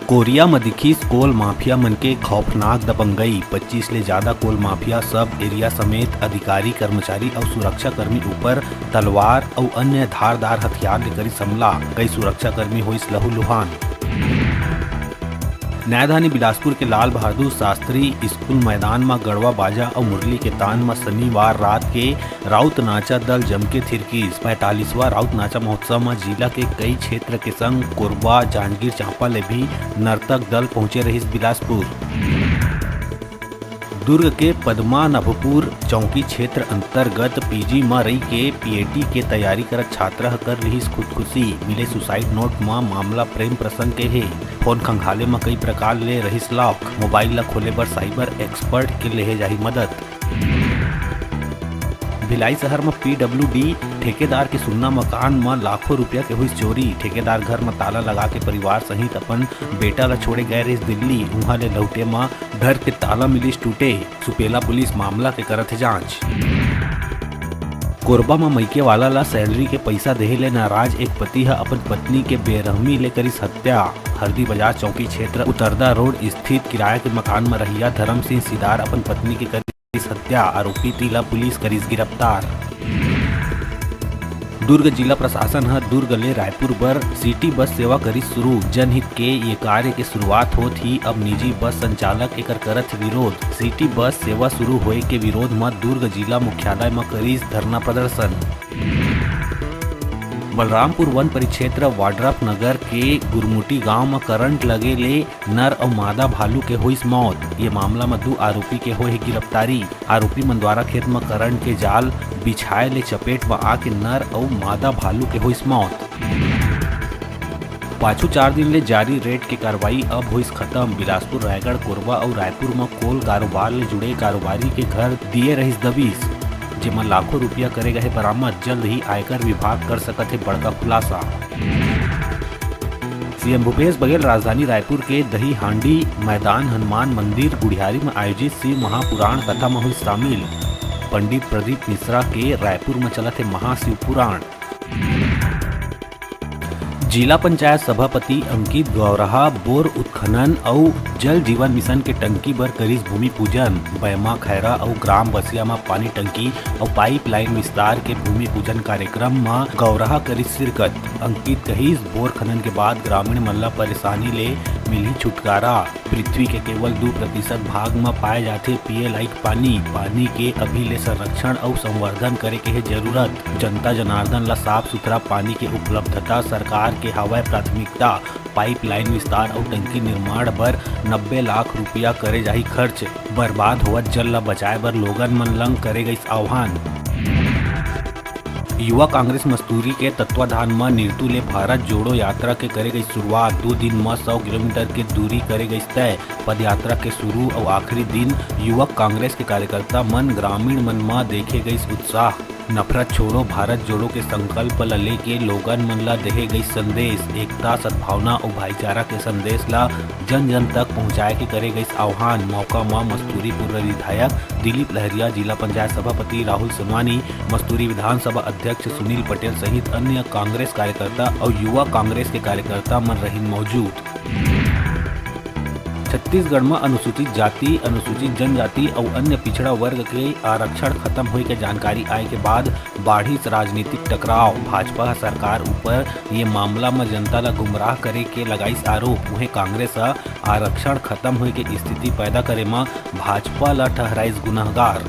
Korea में दिखीस कोल mafia मन के खौफनाक दबंगई। 25 ले ज्यादा कोल माफिया सब एरिया समेत अधिकारी, कर्मचारी और सुरक्षा कर्मी ऊपर तलवार और अन्य धारदार हथियार ले करी हमला। कई सुरक्षा कर्मी होइस लहूलुहान। न्यायधानी बिलासपुर के लाल बहादुर शास्त्री स्कूल मैदान में गड़वा बाजा और मुरली के तान में शनिवार रात के राउत नाचा दल जम के थिरकीस। 45वां राउत नाचा महोत्सव में जिला के कई क्षेत्र के संग कोरबा, जांजगीर चांपा ले भी नर्तक दल पहुंचे रहिस बिलासपुर। दुर्ग के पद्मानाभपुर चौकी क्षेत्र अंतर्गत पीजी में रही के पीएटी के तैयारी करत छात्रा कर रही खुदकुशी। मिले सुसाइड नोट में मामला प्रेम प्रसंग के है। फोन खंगाले में कई प्रकार ले रहिस लॉक। मोबाइल ला खोले बर साइबर एक्सपर्ट के ले जाही मदद। भिलाई शहर में पीडब्ल्यूडी ठेकेदार के सुन्ना मकान में लाखों रुपया के हुई चोरी। ठेकेदार घर में ताला लगा के परिवार सहित अपन बेटा ला छोड़े गए रहे दिल्ली। वहाँ ले लौटे में घर के ताला मिलिस टूटे। सुपेला पुलिस मामला के करत है जांच। कोरबा में मइके वाला ला सैलरी के पैसा देहे ले नाराज एक पति है अपन पत्नी के बेरहमी ले करिस हत्या। हरदी बाजार चौकी क्षेत्र उतरदा रोड स्थित किराए के मकान में रहिया धर्म सिंह सीदार अपन पत्नी के करिस हत्या। आरोपी तिला पुलिस करिस गिरफ्तार। दुर्ग जिला प्रशासन है दुर्ग ले रायपुर बर सिटी बस सेवा करी शुरू। जनहित के ये कार्य के शुरुआत होत ही अब निजी बस संचालक एकर करत विरोध। सिटी बस सेवा शुरू होए के विरोध में दुर्ग जिला मुख्यालय में करीस धरना प्रदर्शन। बलरामपुर वन परिक्षेत्र वाड्रफ नगर के गुरमुटी गांव में करंट लगे ले नर और मादा भालू के हुई मौत। ये मामला में 2 आरोपी के हुई गिरफ्तारी। आरोपी मन द्वारा खेत में करंट के जाल बिछाए ले चपेट में आके नर और मादा भालू के हुई मौत। पाछू 4 दिन ले जारी रेड के कार्रवाई अब हुई खत्म। बिलासपुर, रायगढ़, कोरबा और रायपुर में कोल कारोबार ले जुड़े कारोबारी के घर दिए रहिस दबिश, जिसमें लाखों रुपया करे गए बरामद। जल्द ही आयकर विभाग कर सकत है बड़का खुलासा। सीएम भूपेश बघेल राजधानी रायपुर के दही हांडी मैदान हनुमान मंदिर गुड़ियारी में आयोजित शिव महापुराण कथा में हुई शामिल। पंडित प्रदीप मिश्रा के रायपुर में चलत है महाशिव पुराण। जिला पंचायत सभापति अंकित गौरहा बोर उत्खनन और जल जीवन मिशन के टंकी बर करीस भूमि पूजन। बैमा, खैरा और ग्राम बसिया में पानी टंकी और पाइपलाइन विस्तार के भूमि पूजन कार्यक्रम में गौरहा करीस शिरकत। अंकित कहिस बोर खनन के बाद ग्रामीण मन ला परेशानी ले मिली छुटकारा। पृथ्वी के केवल 2% भाग में पाए जाते पिए लायक पानी। पानी के अभी ले संरक्षण और संवर्धन करे के है जरूरत। जनता जनार्दन ला साफ सुथरा पानी के उपलब्धता सरकार के हवाई प्राथमिकता। पाइपलाइन विस्तार और टंकी निर्माण पर 90 लाख रुपया करे जाही खर्च। बर्बाद होवत जल ला बचाए बर लोगन मन लंग करे गई आह्वान। युवा कांग्रेस मस्तूरी के तत्वाधान में निर्तु ले भारत जोड़ो यात्रा के करे गई शुरुआत। 2 दिन में 100 किलोमीटर के दूरी करे गई तय। पद यात्रा के शुरू और आखिरी दिन युवक कांग्रेस के कार्यकर्ता मन ग्रामीण मन में देखे गई उत्साह। नफरत छोड़ो भारत जोड़ो के संकल्प ला लेके लोगन मन ला देहे गई संदेश। एकता, सद्भावना और भाईचारा के संदेश ला जन जन तक पहुंचाए के करे गई आह्वान। मौका में मस्तूरी पूर्व विधायक दिलीप लहरिया, जिला पंचायत सभापति राहुल सोनवानी, मस्तूरी विधानसभा अध्यक्ष सुनील पटेल सहित अन्य कांग्रेस कार्यकर्ता और युवा कांग्रेस के कार्यकर्ता मन रही मौजूद। छत्तीसगढ़ में अनुसूचित जाति, अनुसूचित जनजाति और अन्य पिछड़ा वर्ग के आरक्षण खत्म होने के जानकारी आए के बाद बाढ़ी राजनीतिक टकराव। भाजपा सरकार ऊपर ये मामला में जनता ला गुमराह करे के लगाइस आरोप। वहीं कांग्रेस आरक्षण खत्म होने की स्थिति पैदा करे में भाजपा ला ठहराइस गुनहगार।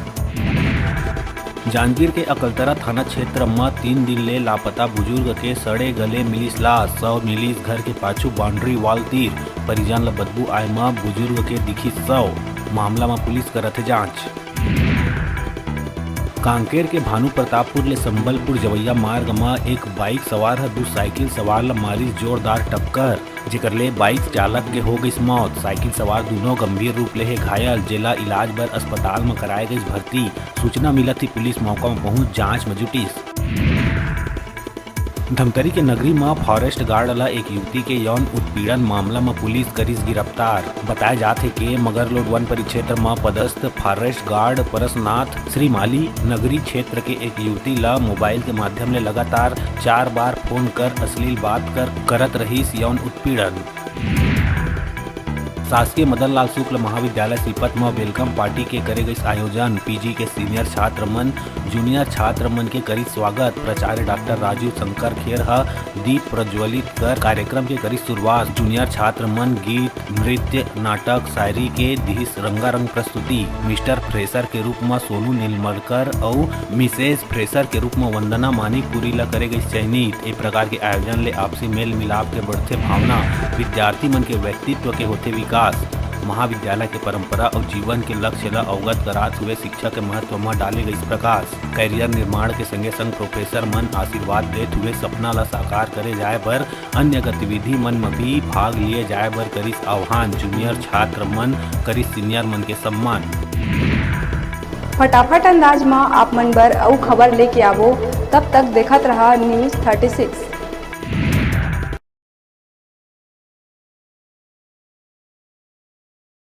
जांजगीर के अकलतरा थाना क्षेत्र में 3 दिन ले लापता बुजुर्ग के सड़े गले मिलिस लाश। 100 मिलिस घर के पाछू बाउंड्री वाल तीर। परिजन ला बदबू आए में बुजुर्ग के दिखी 100। मामला में पुलिस करत है जांच। कांकेर के भानु प्रतापपुर ले संबलपुर जवैया मार्ग में एक बाइक सवार है 2 साइकिल सवार ला मारी जोरदार टक्कर, जेकर ले बाइक चालक के हो गई मौत। साइकिल सवार दोनों गंभीर रूप ले घायल। जिला इलाज बर अस्पताल में कराए गई भर्ती। सूचना मिलत थी पुलिस मौका में पहुंच जांच में जुटिस। धमतरी के नगरी में फॉरेस्ट गार्ड ला एक युवती के यौन उत्पीड़न मामला में पुलिस करीस गिरफ्तार। बताया जाते कि मगरलोड वन परिक्षेत्र में पदस्थ फॉरेस्ट गार्ड परसनाथ श्रीमाली नगरी क्षेत्र के एक युवती ला मोबाइल के माध्यम ले लगातार 4 बार फोन कर अश्लील बात करत रहीस यौन उत्पीड़न। शासकीय मदन लाल शुक्ल महाविद्यालय सीपत में वेलकम पार्टी के करे गई आयोजन। पीजी के सीनियर छात्र मन जूनियर छात्र मन के करी स्वागत। प्राचार्य डॉक्टर राजीव शंकर खेर ह दीप प्रज्वलित कर कार्यक्रम के करी शुरुआत। जूनियर छात्र मन गीत नृत्य नाटक शायरी के दिहिस रंगारंग प्रस्तुति। मिस्टर फ्रेशर के रूप में सोनू नीलमलकर और मिसेज फ्रेशर के रूप में वंदना मानिकपुरी ला करे गई चयनित। एक प्रकार के आयोजन ले आपसी मेल मिलाप के बढ़ते भावना, विद्यार्थी मन के व्यक्तित्व के होते विकास, महाविद्यालय के परंपरा और जीवन के लक्ष्य ला अवगत करात हुए शिक्षा के महत्व में डाले गई प्रकाश। करियर निर्माण के संगे संग प्रोफेसर मन आशीर्वाद देते हुए सपना ला साकार करे जाए बर अन्य गतिविधि मन में भी भाग लिए जाए बर करिस आह्वान। जूनियर छात्र मन करिस सीनियर मन के सम्मान। फटाफट अंदाज में आप मन बर अउ खबर लेके आवो। तब तक देखत रहा न्यूज़ 36।